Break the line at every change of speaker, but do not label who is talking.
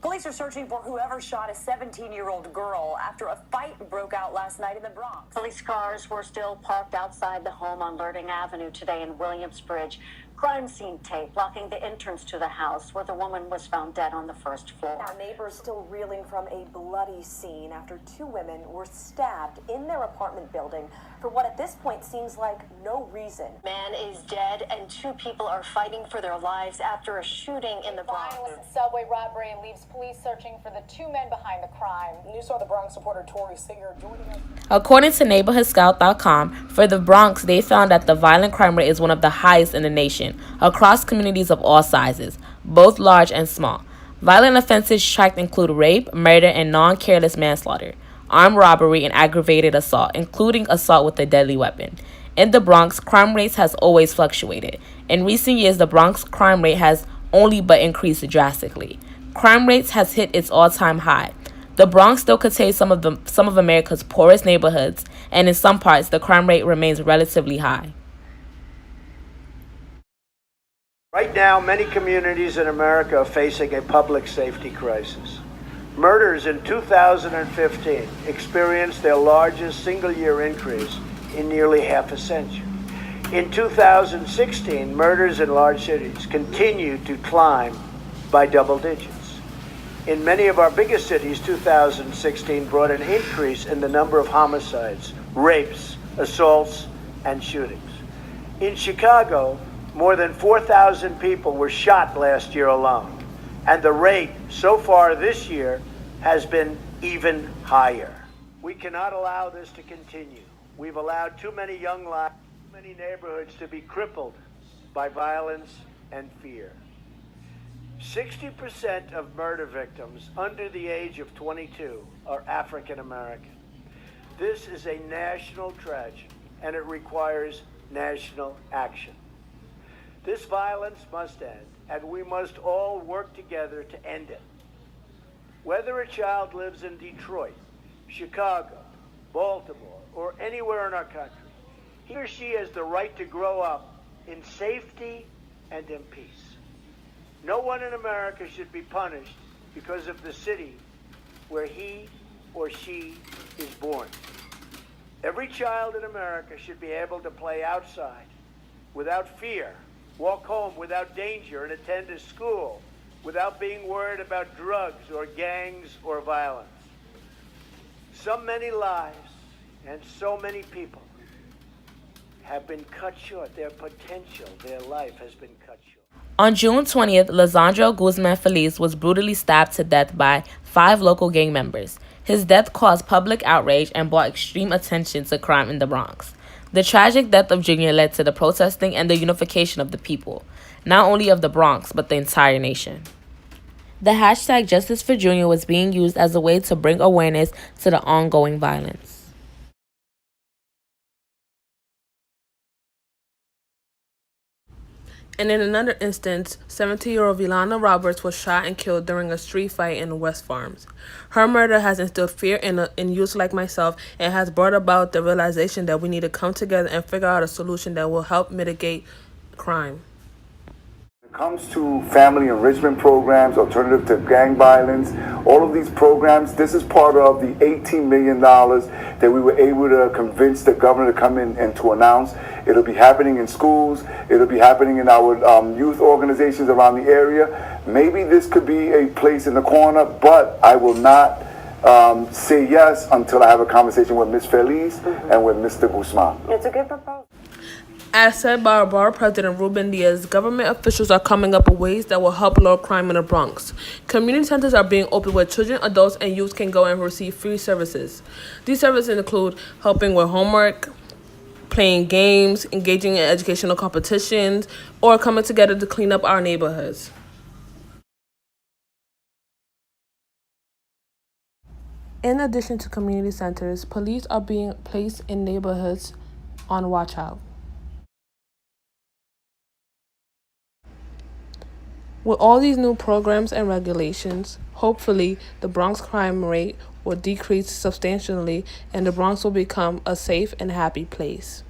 Police are searching for whoever shot a 17-year-old girl after a fight broke out last night in the Bronx.
Police cars were still parked outside the home on Learning Avenue today in Williamsbridge. Crime scene tape blocking the entrance to the house where the woman was found dead on the first floor.
Now, neighbors still reeling from a bloody scene after two women were stabbed in their apartment building for what at this point seems like no reason.
Man is dead and two people are fighting for their lives after a shooting in the Bronx.
Violent subway robbery leaves police searching for the two men behind the crime. News saw the Bronx reporter Tori Singer joining us.
According to NeighborhoodScout.com, for the Bronx, they found that the violent crime rate is one of the highest in the nation, across communities of all sizes, both large and small. Violent offenses tracked include rape, murder, and non-careless manslaughter, armed robbery, and aggravated assault, including assault with a deadly weapon. In the Bronx, crime rates has always fluctuated. In recent years, the Bronx crime rate has only but increased drastically. Crime rates has hit its all-time high. The Bronx still contains some of America's poorest neighborhoods, and in some parts, the crime rate remains relatively high.
Right now, many communities in America are facing a public safety crisis. Murders in 2015 experienced their largest single-year increase in nearly half a century. In 2016, murders in large cities continued to climb by double digits. In many of our biggest cities, 2016 brought an increase in the number of homicides, rapes, assaults, and shootings. In Chicago, more than 4,000 people were shot last year alone, and the rate so far this year has been even higher. We cannot allow this to continue. We've allowed too many young lives, too many neighborhoods to be crippled by violence and fear. 60% of murder victims under the age of 22 are African American. This is a national tragedy, and it requires national action. This violence must end, and we must all work together to end it. Whether a child lives in Detroit, Chicago, Baltimore, or anywhere in our country, he or she has the right to grow up in safety and in peace. No one in America should be punished because of the city where he or she is born. Every child in America should be able to play outside without fear, walk home without danger, and attend a school without being worried about drugs or gangs or violence. So many lives and so many people have been cut short. Their potential, their life has been cut short.
On June 20th, Lisandro Guzman Feliz was brutally stabbed to death by 5 local gang members. His death caused public outrage and brought extreme attention to crime in the Bronx. The tragic death of Junior led to the protesting and the unification of the people, not only of the Bronx, but the entire nation. The hashtag Justice for Junior was being used as a way to bring awareness to the ongoing violence.
And in another instance, 17-year-old Vilana Roberts was shot and killed during a street fight in West Farms. Her murder has instilled fear in youth like myself and has brought about the realization that we need to come together and figure out a solution that will help mitigate crime.
When it comes to family enrichment programs, alternative to gang violence, all of these programs, this is part of the $18 million that we were able to convince the governor to come in and to announce. It'll be happening in schools. It'll be happening in our youth organizations around the area. Maybe this could be a place in the corner, but I will not say yes until I have a conversation with Ms. Feliz and with Mr. Guzman.
It's a good proposal.
As said by our borough president, Ruben Diaz, government officials are coming up with ways that will help lower crime in the Bronx. Community centers are being opened where children, adults, and youth can go and receive free services. These services include helping with homework, playing games, engaging in educational competitions, or coming together to clean up our neighborhoods. In addition to community centers, police are being placed in neighborhoods on watch out. With all these new programs and regulations, hopefully the Bronx crime rate will decrease substantially and the Bronx will become a safe and happy place.